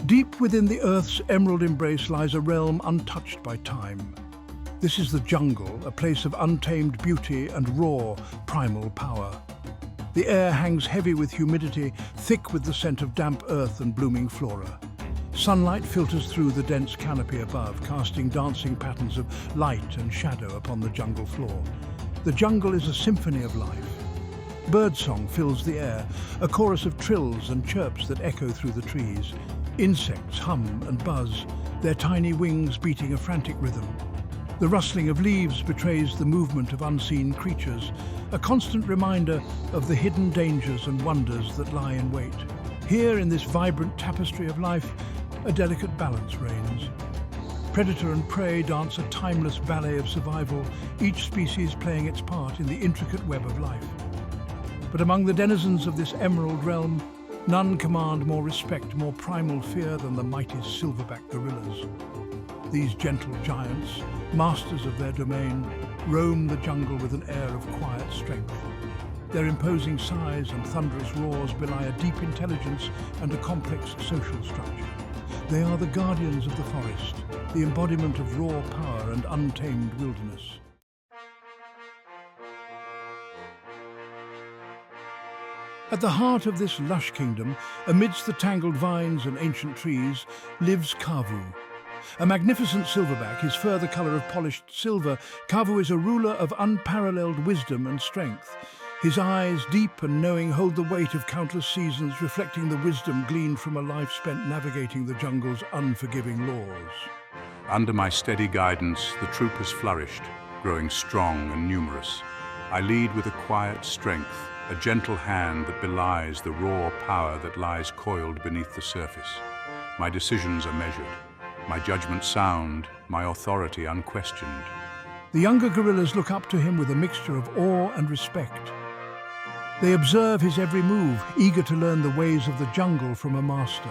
Deep within the Earth's emerald embrace lies a realm untouched by time. This is the jungle, a place of untamed beauty and raw, primal power. The air hangs heavy with humidity, thick with the scent of damp earth and blooming flora. Sunlight filters through the dense canopy above, casting dancing patterns of light and shadow upon the jungle floor. The jungle is a symphony of life. Birdsong fills the air, a chorus of trills and chirps that echo through the trees. Insects hum and buzz, their tiny wings beating a frantic rhythm. The rustling of leaves betrays the movement of unseen creatures, a constant reminder of the hidden dangers and wonders that lie in wait. Here, in this vibrant tapestry of life, a delicate balance reigns. Predator and prey dance a timeless ballet of survival, each species playing its part in the intricate web of life. But among the denizens of this emerald realm, none command more respect, more primal fear than the mighty silverback gorillas. These gentle giants, masters of their domain, roam the jungle with an air of quiet strength. Their imposing size and thunderous roars belie a deep intelligence and a complex social structure. They are the guardians of the forest, the embodiment of raw power and untamed wilderness. At the heart of this lush kingdom, amidst the tangled vines and ancient trees, lives Kavu. A magnificent silverback, his fur the color of polished silver, Kavu is a ruler of unparalleled wisdom and strength. His eyes, deep and knowing, hold the weight of countless seasons, reflecting the wisdom gleaned from a life spent navigating the jungle's unforgiving laws. Under my steady guidance, the troop has flourished, growing strong and numerous. I lead with a quiet strength, a gentle hand that belies the raw power that lies coiled beneath the surface. My decisions are measured, my judgment sound, my authority unquestioned. The younger gorillas look up to him with a mixture of awe and respect. They observe his every move, eager to learn the ways of the jungle from a master.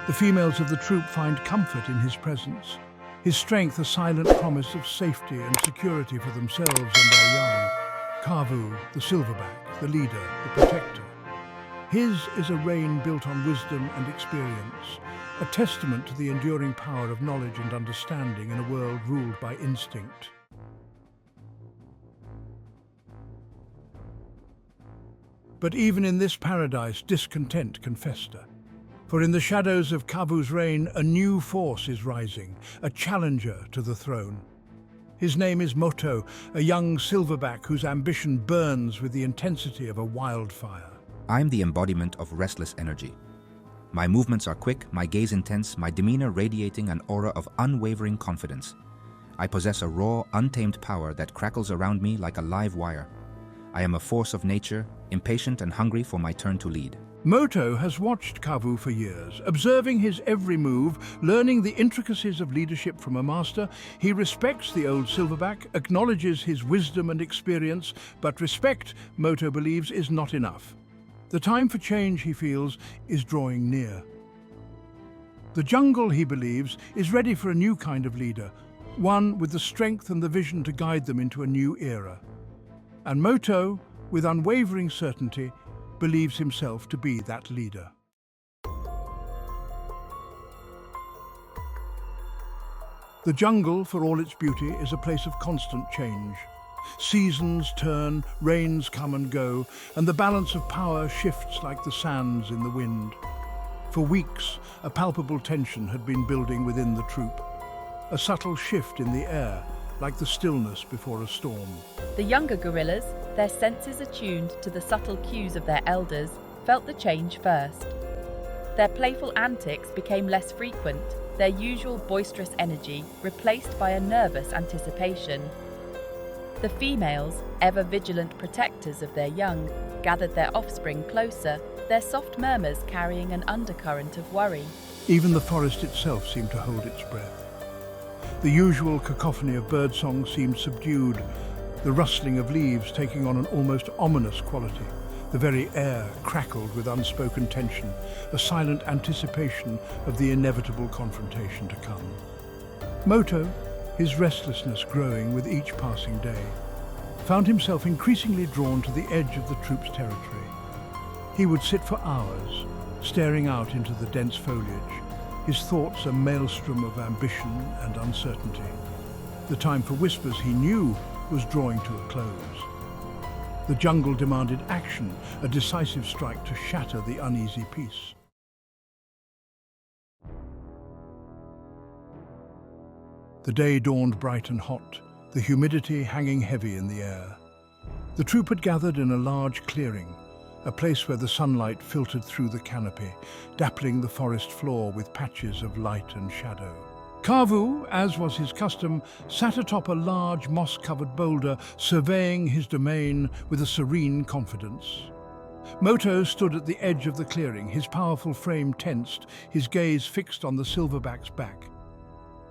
The females of the troop find comfort in his presence, his strength a silent promise of safety and security for themselves and their young. Kavu, the silverback, the leader, the protector. His is a reign built on wisdom and experience, a testament to the enduring power of knowledge and understanding in a world ruled by instinct. But even in this paradise, discontent can fester. For in the shadows of Kavu's reign, a new force is rising, a challenger to the throne. His name is Moto, a young silverback whose ambition burns with the intensity of a wildfire. I'm the embodiment of restless energy. My movements are quick, my gaze intense, my demeanor radiating an aura of unwavering confidence. I possess a raw, untamed power that crackles around me like a live wire. I am a force of nature, impatient and hungry for my turn to lead. Moto has watched Kavu for years, observing his every move, learning the intricacies of leadership from a master. He respects the old silverback, acknowledges his wisdom and experience, but respect, Moto believes, is not enough. The time for change, he feels, is drawing near. The jungle, he believes, is ready for a new kind of leader, one with the strength and the vision to guide them into a new era. And Moto, with unwavering certainty, believes himself to be that leader. The jungle, for all its beauty, is a place of constant change. Seasons turn, rains come and go, and the balance of power shifts like the sands in the wind. For weeks, a palpable tension had been building within the troop. A subtle shift in the air, like the stillness before a storm. The younger gorillas, their senses attuned to the subtle cues of their elders, felt the change first. Their playful antics became less frequent, their usual boisterous energy replaced by a nervous anticipation. The females, ever vigilant protectors of their young, gathered their offspring closer, their soft murmurs carrying an undercurrent of worry. Even the forest itself seemed to hold its breath. The usual cacophony of birdsong seemed subdued, the rustling of leaves taking on an almost ominous quality. The very air crackled with unspoken tension, a silent anticipation of the inevitable confrontation to come. Moto, his restlessness growing with each passing day, found himself increasingly drawn to the edge of the troop's territory. He would sit for hours, staring out into the dense foliage, his thoughts a maelstrom of ambition and uncertainty. The time for whispers, he knew, was drawing to a close. The jungle demanded action, a decisive strike to shatter the uneasy peace. The day dawned bright and hot, the humidity hanging heavy in the air. The troop had gathered in a large clearing, a place where the sunlight filtered through the canopy, dappling the forest floor with patches of light and shadow. Kavu, as was his custom, sat atop a large moss-covered boulder, surveying his domain with a serene confidence. Moto stood at the edge of the clearing, his powerful frame tensed, his gaze fixed on the silverback's back.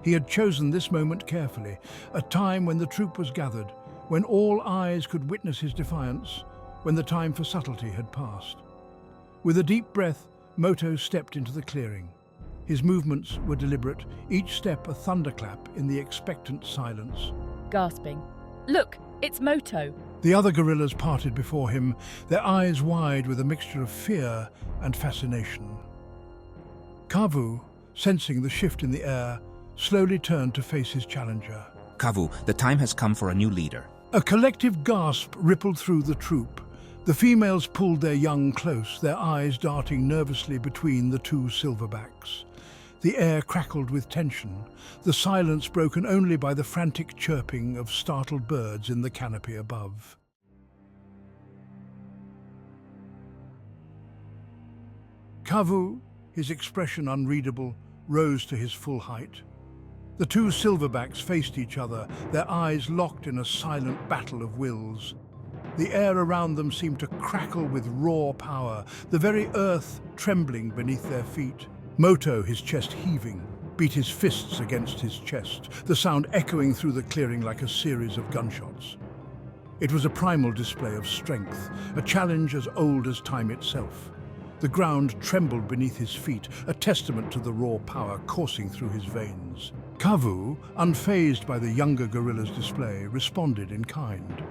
He had chosen this moment carefully, a time when the troop was gathered, when all eyes could witness his defiance, when the time for subtlety had passed. With a deep breath, Moto stepped into the clearing. His movements were deliberate, each step a thunderclap in the expectant silence. Gasping. "Look, it's Moto!" The other gorillas parted before him, their eyes wide with a mixture of fear and fascination. Kavu, sensing the shift in the air, slowly turned to face his challenger. Kavu, the time has come for a new leader. A collective gasp rippled through the troop. The females pulled their young close, their eyes darting nervously between the two silverbacks. The air crackled with tension, the silence broken only by the frantic chirping of startled birds in the canopy above. Kavu, his expression unreadable, rose to his full height. The two silverbacks faced each other, their eyes locked in a silent battle of wills. The air around them seemed to crackle with raw power, the very earth trembling beneath their feet. Moto, his chest heaving, beat his fists against his chest, the sound echoing through the clearing like a series of gunshots. It was a primal display of strength, a challenge as old as time itself. The ground trembled beneath his feet, a testament to the raw power coursing through his veins. Kavu, unfazed by the younger gorilla's display, responded in kind.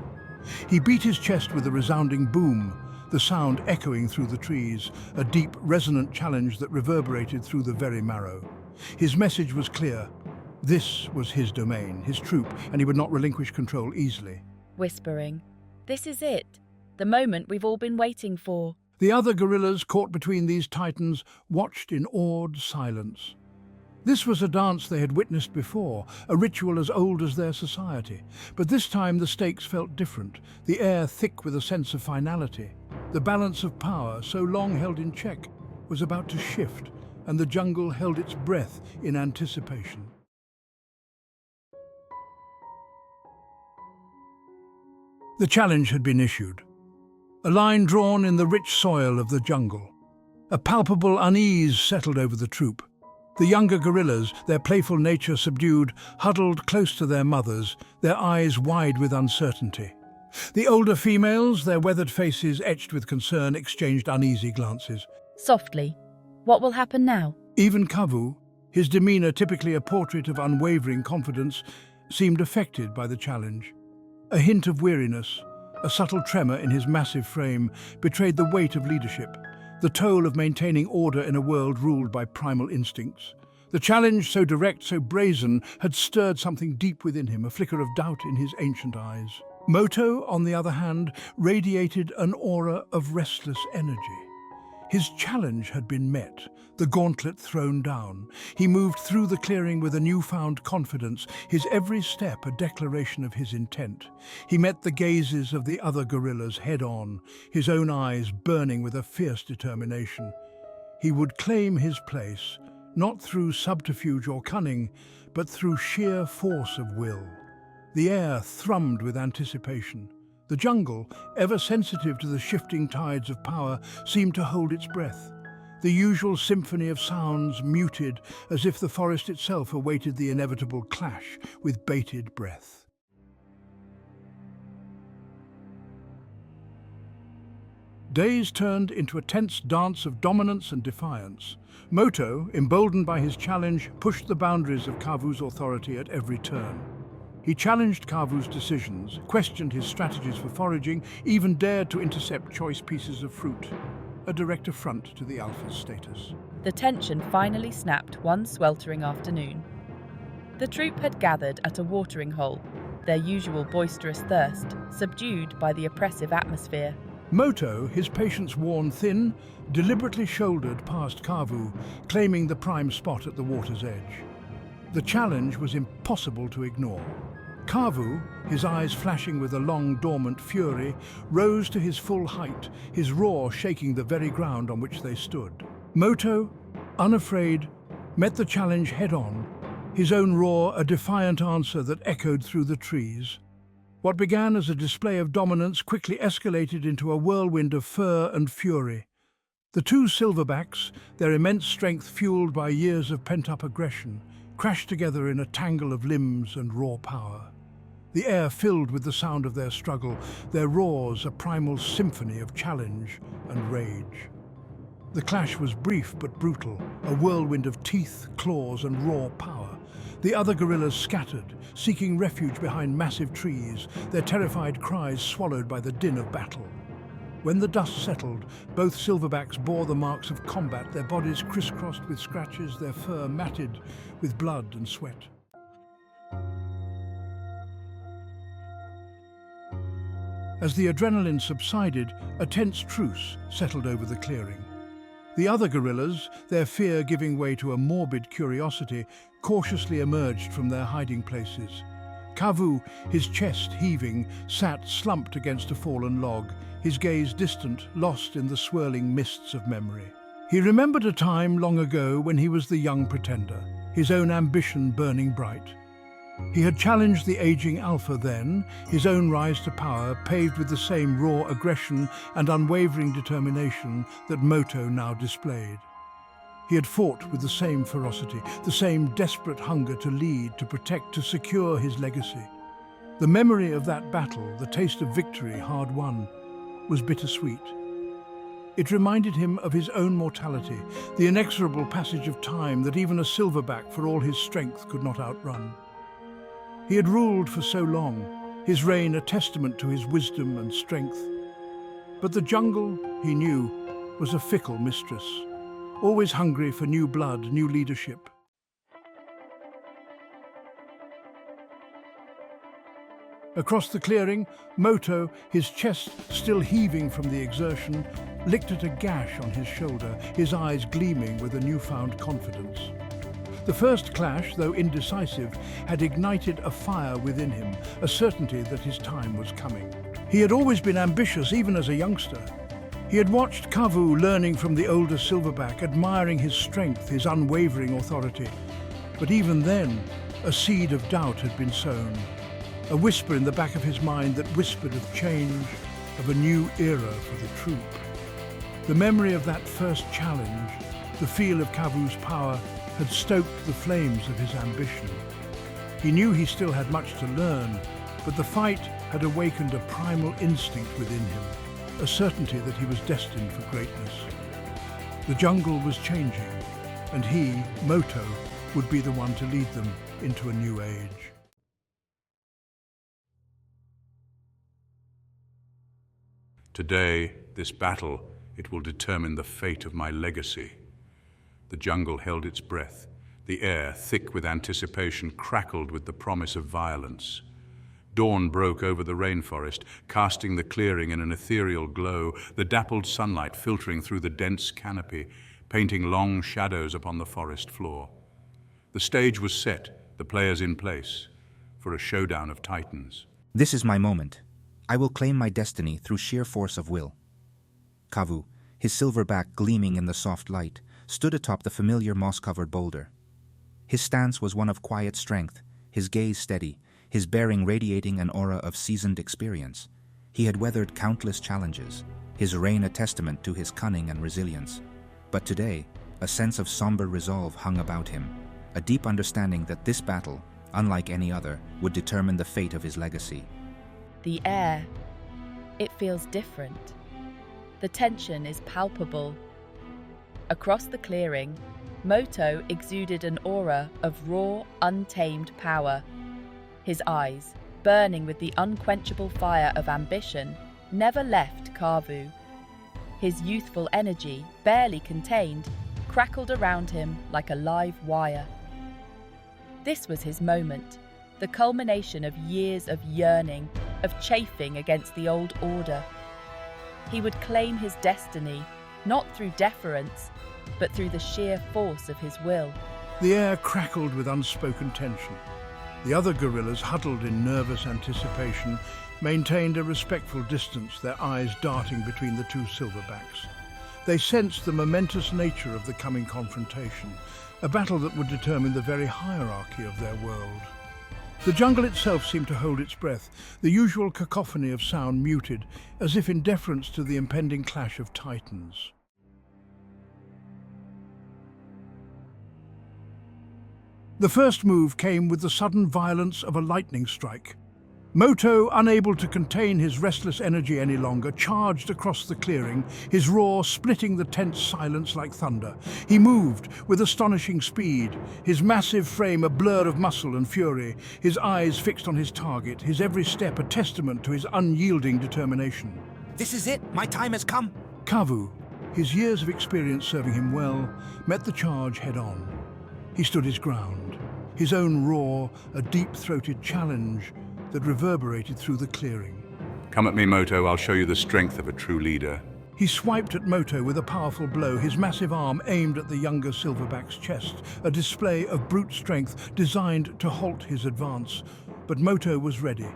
He beat his chest with a resounding boom, the sound echoing through the trees, a deep, resonant challenge that reverberated through the very marrow. His message was clear. This was his domain, his troop, and he would not relinquish control easily. Whispering, "This is it, the moment we've all been waiting for." The other gorillas, caught between these titans, watched in awed silence. This was a dance they had witnessed before, a ritual as old as their society. But this time the stakes felt different, the air thick with a sense of finality. The balance of power, so long held in check, was about to shift, and the jungle held its breath in anticipation. The challenge had been issued. A line drawn in the rich soil of the jungle. A palpable unease settled over the troop. The younger gorillas, their playful nature subdued, huddled close to their mothers, their eyes wide with uncertainty. The older females, their weathered faces etched with concern, exchanged uneasy glances. Softly, "What will happen now?" Even Kavu, his demeanor typically a portrait of unwavering confidence, seemed affected by the challenge. A hint of weariness, a subtle tremor in his massive frame, betrayed the weight of leadership, the toll of maintaining order in a world ruled by primal instincts. The challenge, so direct, so brazen, had stirred something deep within him, a flicker of doubt in his ancient eyes. Moto, on the other hand, radiated an aura of restless energy. His challenge had been met, the gauntlet thrown down. He moved through the clearing with a newfound confidence, his every step a declaration of his intent. He met the gazes of the other gorillas head-on, his own eyes burning with a fierce determination. He would claim his place, not through subterfuge or cunning, but through sheer force of will. The air thrummed with anticipation. The jungle, ever sensitive to the shifting tides of power, seemed to hold its breath. The usual symphony of sounds muted, as if the forest itself awaited the inevitable clash with bated breath. Days turned into a tense dance of dominance and defiance. Moto, emboldened by his challenge, pushed the boundaries of Kavu's authority at every turn. He challenged Kavu's decisions, questioned his strategies for foraging, even dared to intercept choice pieces of fruit. a direct affront to the alpha's status. The tension finally snapped one sweltering afternoon. The troop had gathered at a watering hole, their usual boisterous thirst subdued by the oppressive atmosphere. Moto, his patience worn thin, deliberately shouldered past Kavu, claiming the prime spot at the water's edge. The challenge was impossible to ignore. Kavu, his eyes flashing with a long dormant fury, rose to his full height, his roar shaking the very ground on which they stood. Moto, unafraid, met the challenge head-on, his own roar a defiant answer that echoed through the trees. What began as a display of dominance quickly escalated into a whirlwind of fur and fury. The two silverbacks, their immense strength fueled by years of pent-up aggression, crashed together in a tangle of limbs and raw power. The air filled with the sound of their struggle, their roars a primal symphony of challenge and rage. The clash was brief but brutal, a whirlwind of teeth, claws and raw power. The other gorillas scattered, seeking refuge behind massive trees, their terrified cries swallowed by the din of battle. When the dust settled, both silverbacks bore the marks of combat, their bodies crisscrossed with scratches, their fur matted with blood and sweat. As the adrenaline subsided, a tense truce settled over the clearing. The other gorillas, their fear giving way to a morbid curiosity, cautiously emerged from their hiding places. Kavu, his chest heaving, sat slumped against a fallen log, his gaze distant, lost in the swirling mists of memory. He remembered a time long ago when he was the young pretender, his own ambition burning bright. He had challenged the aging alpha then, his own rise to power paved with the same raw aggression and unwavering determination that Moto now displayed. He had fought with the same ferocity, the same desperate hunger to lead, to protect, to secure his legacy. The memory of that battle, the taste of victory hard won, was bittersweet. It reminded him of his own mortality, the inexorable passage of time that even a silverback for all his strength could not outrun. He had ruled for so long, his reign a testament to his wisdom and strength. But the jungle, he knew, was a fickle mistress, always hungry for new blood, new leadership. Across the clearing, Moto, his chest still heaving from the exertion, licked at a gash on his shoulder, his eyes gleaming with a newfound confidence. The first clash, though indecisive, had ignited a fire within him, a certainty that his time was coming. He had always been ambitious, even as a youngster. He had watched Kavu learning from the older silverback, admiring his strength, his unwavering authority. But even then, a seed of doubt had been sown, a whisper in the back of his mind that whispered of change, of a new era for the troop. The memory of that first challenge, the feel of Kavu's power, had stoked the flames of his ambition. He knew he still had much to learn, but the fight had awakened a primal instinct within him, a certainty that he was destined for greatness. The jungle was changing, and he, Moto, would be the one to lead them into a new age. Today, this battle, it will determine the fate of my legacy. The jungle held its breath. The air, thick with anticipation, crackled with the promise of violence. Dawn broke over the rainforest, casting the clearing in an ethereal glow, the dappled sunlight filtering through the dense canopy, painting long shadows upon the forest floor. The stage was set, the players in place, for a showdown of titans. This is my moment. I will claim my destiny through sheer force of will. Kavu, his silverback gleaming in the soft light, stood atop the familiar moss-covered boulder. His stance was one of quiet strength, his gaze steady, his bearing radiating an aura of seasoned experience. He had weathered countless challenges, his reign a testament to his cunning and resilience. But today, a sense of somber resolve hung about him, a deep understanding that this battle, unlike any other, would determine the fate of his legacy. The air, it feels different. The tension is palpable. Across the clearing, Moto exuded an aura of raw, untamed power. His eyes, burning with the unquenchable fire of ambition, never left Kavu. His youthful energy, barely contained, crackled around him like a live wire. This was his moment, the culmination of years of yearning, of chafing against the old order. He would claim his destiny, not through deference, but through the sheer force of his will. The air crackled with unspoken tension. The other gorillas, huddled in nervous anticipation, maintained a respectful distance, their eyes darting between the two silverbacks. They sensed the momentous nature of the coming confrontation, a battle that would determine the very hierarchy of their world. The jungle itself seemed to hold its breath, the usual cacophony of sound muted, as if in deference to the impending clash of titans. The first move came with the sudden violence of a lightning strike. Moto, unable to contain his restless energy any longer, charged across the clearing, his roar splitting the tense silence like thunder. He moved with astonishing speed, his massive frame a blur of muscle and fury, his eyes fixed on his target, his every step a testament to his unyielding determination. This is it! My time has come! Kavu, his years of experience serving him well, met the charge head-on. He stood his ground, his own roar a deep-throated challenge that reverberated through the clearing. Come at me, Moto. I'll show you the strength of a true leader. He swiped at Moto with a powerful blow, his massive arm aimed at the younger silverback's chest, a display of brute strength designed to halt his advance. But Moto was ready.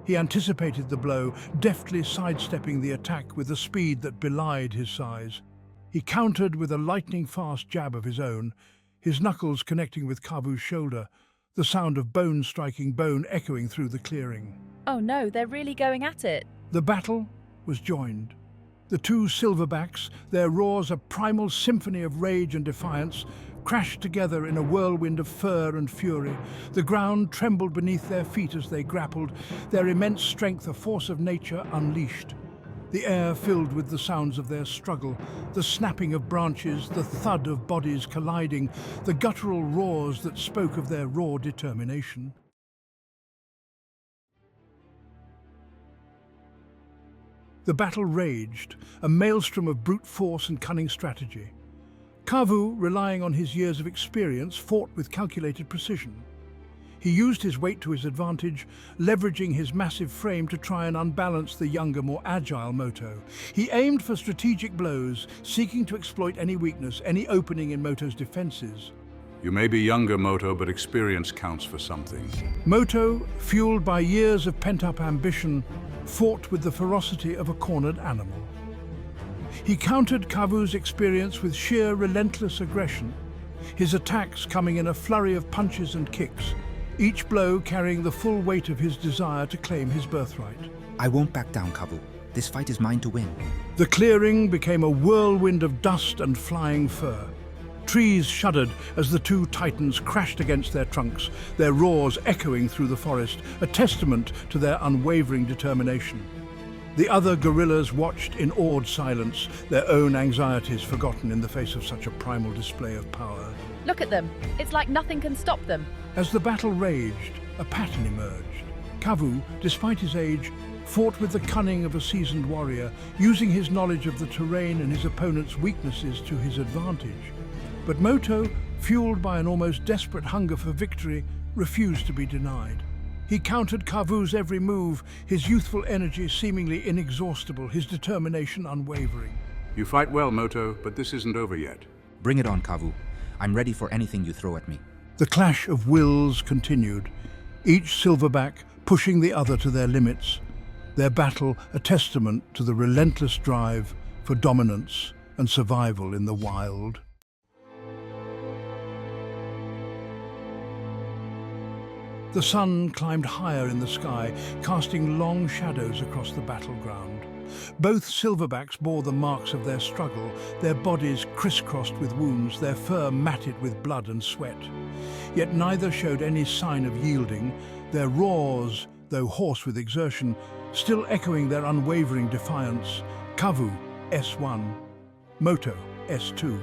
He anticipated the blow, deftly sidestepping the attack with a speed that belied his size. He countered with a lightning-fast jab of his own, his knuckles connecting with Kavu's shoulder, the sound of bone striking bone echoing through the clearing. Oh no, they're really going at it. The battle was joined. The two silverbacks, their roars a primal symphony of rage and defiance, crashed together in a whirlwind of fur and fury. The ground trembled beneath their feet as they grappled, their immense strength a force of nature unleashed. The air filled with the sounds of their struggle, the snapping of branches, the thud of bodies colliding, the guttural roars that spoke of their raw determination. The battle raged, a maelstrom of brute force and cunning strategy. Kavu, relying on his years of experience, fought with calculated precision. He used his weight to his advantage, leveraging his massive frame to try and unbalance the younger, more agile Moto. He aimed for strategic blows, seeking to exploit any weakness, any opening in Moto's defenses. You may be younger, Moto, but experience counts for something. Moto, fueled by years of pent-up ambition, fought with the ferocity of a cornered animal. He countered Kavu's experience with sheer relentless aggression, his attacks coming in a flurry of punches and kicks, each blow carrying the full weight of his desire to claim his birthright. I won't back down, Kavu. This fight is mine to win. The clearing became a whirlwind of dust and flying fur. Trees shuddered as the two titans crashed against their trunks, their roars echoing through the forest, a testament to their unwavering determination. The other gorillas watched in awed silence, their own anxieties forgotten in the face of such a primal display of power. Look at them. It's like nothing can stop them. As the battle raged, a pattern emerged. Kavu, despite his age, fought with the cunning of a seasoned warrior, using his knowledge of the terrain and his opponent's weaknesses to his advantage. But Moto, fueled by an almost desperate hunger for victory, refused to be denied. He countered Kavu's every move, his youthful energy seemingly inexhaustible, his determination unwavering. You fight well, Moto, but this isn't over yet. Bring it on, Kavu. I'm ready for anything you throw at me. The clash of wills continued, each silverback pushing the other to their limits, their battle a testament to the relentless drive for dominance and survival in the wild. The sun climbed higher in the sky, casting long shadows across the battleground. Both silverbacks bore the marks of their struggle, their bodies crisscrossed with wounds, their fur matted with blood and sweat. Yet neither showed any sign of yielding, their roars, though hoarse with exertion, still echoing their unwavering defiance. Kavu, S1. Moto, S2.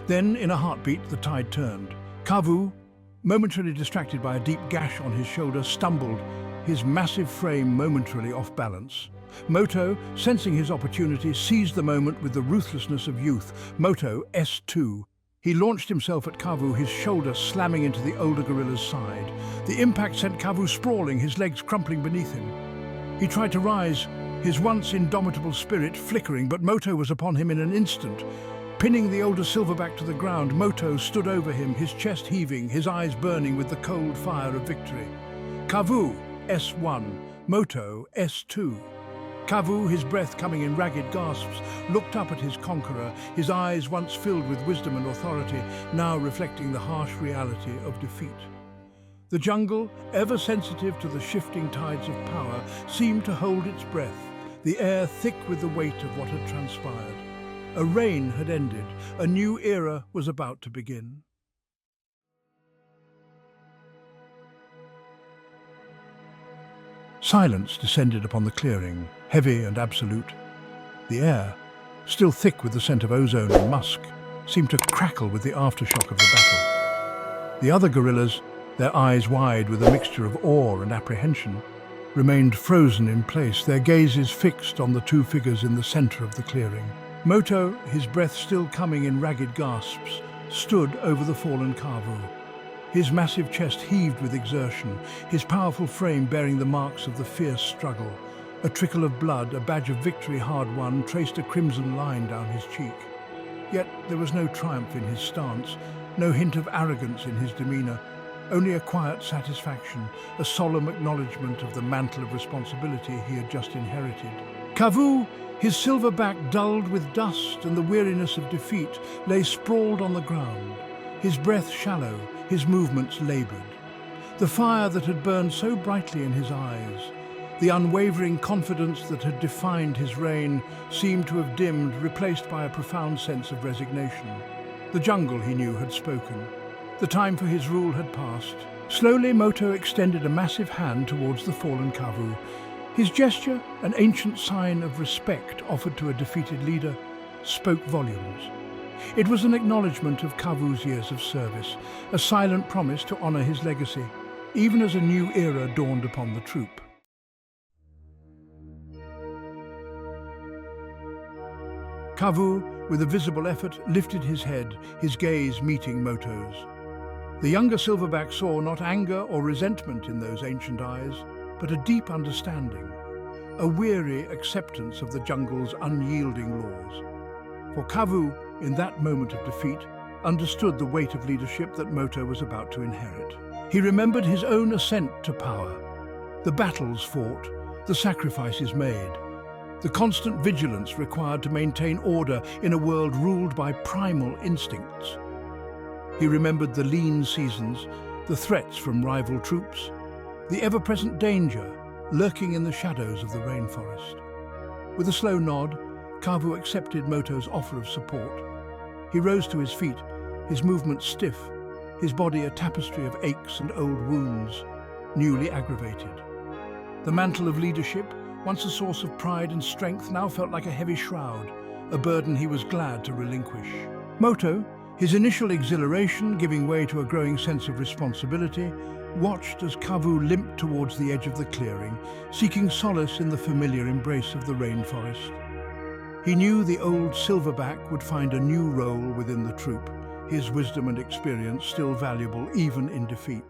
Then, in a heartbeat, the tide turned. Kavu, momentarily distracted by a deep gash on his shoulder, stumbled, his massive frame momentarily off balance. Moto, sensing his opportunity, seized the moment with the ruthlessness of youth. Moto S2. He launched himself at Kavu, his shoulder slamming into the older gorilla's side. The impact sent Kavu sprawling, his legs crumpling beneath him. He tried to rise, his once indomitable spirit flickering, but Moto was upon him in an instant. Pinning the older silverback to the ground, Moto stood over him, his chest heaving, his eyes burning with the cold fire of victory. Kavu S1, Moto S2. Kavu, his breath coming in ragged gasps, looked up at his conqueror, his eyes once filled with wisdom and authority, now reflecting the harsh reality of defeat. The jungle, ever sensitive to the shifting tides of power, seemed to hold its breath, the air thick with the weight of what had transpired. A reign had ended, a new era was about to begin. Silence descended upon the clearing, heavy and absolute. The air, still thick with the scent of ozone and musk, seemed to crackle with the aftershock of the battle. The other gorillas, their eyes wide with a mixture of awe and apprehension, remained frozen in place, their gazes fixed on the two figures in the center of the clearing. Moto, his breath still coming in ragged gasps, stood over the fallen Kavu. His massive chest heaved with exertion, his powerful frame bearing the marks of the fierce struggle. A trickle of blood, a badge of victory hard won, traced a crimson line down his cheek. Yet there was no triumph in his stance, no hint of arrogance in his demeanor, only a quiet satisfaction, a solemn acknowledgement of the mantle of responsibility he had just inherited. Kavu, his silverback dulled with dust and the weariness of defeat, lay sprawled on the ground, his breath shallow, his movements labored. The fire that had burned so brightly in his eyes, the unwavering confidence that had defined his reign, seemed to have dimmed, replaced by a profound sense of resignation. The jungle, he knew, had spoken. The time for his rule had passed. Slowly, Moto extended a massive hand towards the fallen Kavu. His gesture, an ancient sign of respect offered to a defeated leader, spoke volumes. It was an acknowledgement of Kavu's years of service, a silent promise to honor his legacy, even as a new era dawned upon the troop. Kavu, with a visible effort, lifted his head, his gaze meeting Moto's. The younger silverback saw not anger or resentment in those ancient eyes, but a deep understanding, a weary acceptance of the jungle's unyielding laws. For Kavu, in that moment of defeat, understood the weight of leadership that Moto was about to inherit. He remembered his own ascent to power, the battles fought, the sacrifices made, the constant vigilance required to maintain order in a world ruled by primal instincts. He remembered the lean seasons, the threats from rival troops, the ever-present danger lurking in the shadows of the rainforest. With a slow nod, Kavu accepted Moto's offer of support. He rose to his feet, his movements stiff, his body a tapestry of aches and old wounds, newly aggravated. The mantle of leadership, once a source of pride and strength, now felt like a heavy shroud, a burden he was glad to relinquish. Moto, his initial exhilaration giving way to a growing sense of responsibility, watched as Kavu limped towards the edge of the clearing, seeking solace in the familiar embrace of the rainforest. He knew the old silverback would find a new role within the troop, his wisdom and experience still valuable even in defeat.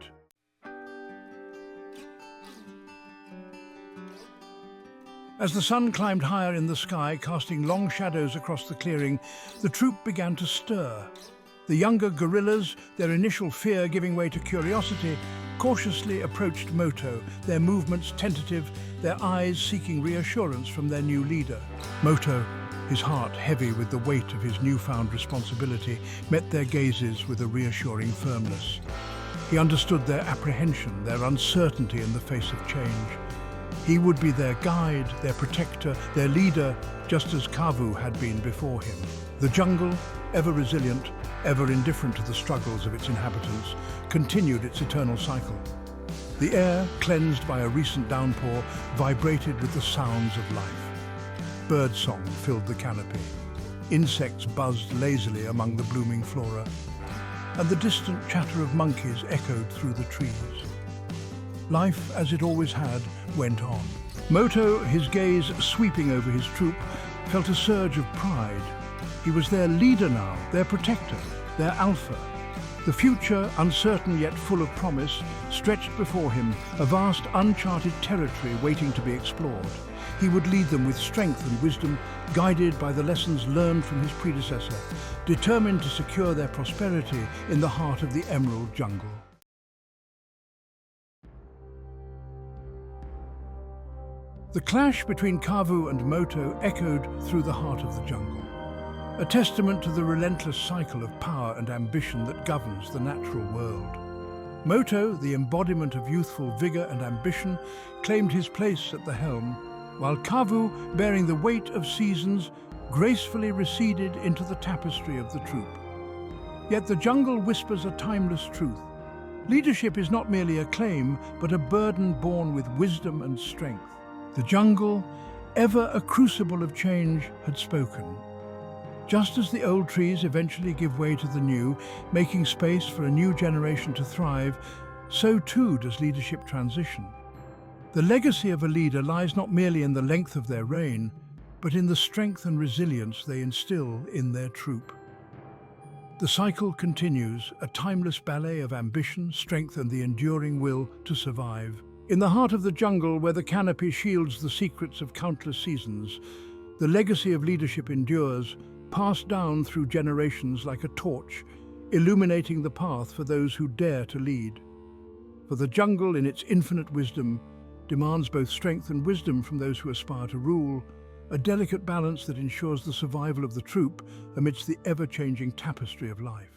As the sun climbed higher in the sky, casting long shadows across the clearing, the troop began to stir. The younger gorillas, their initial fear giving way to curiosity, cautiously approached Moto, their movements tentative, their eyes seeking reassurance from their new leader. Moto, his heart heavy with the weight of his newfound responsibility, met their gazes with a reassuring firmness. He understood their apprehension, their uncertainty in the face of change. He would be their guide, their protector, their leader, just as Kavu had been before him. The jungle, ever resilient, ever indifferent to the struggles of its inhabitants, continued its eternal cycle. The air, cleansed by a recent downpour, vibrated with the sounds of life. Birdsong filled the canopy. Insects buzzed lazily among the blooming flora, and the distant chatter of monkeys echoed through the trees. Life, as it always had, went on. Moto, his gaze sweeping over his troop, felt a surge of pride. He was their leader now, their protector, their alpha. The future, uncertain yet full of promise, stretched before him, a vast uncharted territory waiting to be explored. He would lead them with strength and wisdom, guided by the lessons learned from his predecessor, determined to secure their prosperity in the heart of the Emerald Jungle. The clash between Kavu and Moto echoed through the heart of the jungle, a testament to the relentless cycle of power and ambition that governs the natural world. Moto, the embodiment of youthful vigor and ambition, claimed his place at the helm, while Kavu, bearing the weight of seasons, gracefully receded into the tapestry of the troop. Yet the jungle whispers a timeless truth. Leadership is not merely a claim, but a burden borne with wisdom and strength. The jungle, ever a crucible of change, had spoken. Just as the old trees eventually give way to the new, making space for a new generation to thrive, so too does leadership transition. The legacy of a leader lies not merely in the length of their reign, but in the strength and resilience they instill in their troop. The cycle continues, a timeless ballet of ambition, strength, and the enduring will to survive. In the heart of the jungle, where the canopy shields the secrets of countless seasons, the legacy of leadership endures, passed down through generations like a torch, illuminating the path for those who dare to lead. For the jungle, in its infinite wisdom, demands both strength and wisdom from those who aspire to rule, a delicate balance that ensures the survival of the troop amidst the ever-changing tapestry of life.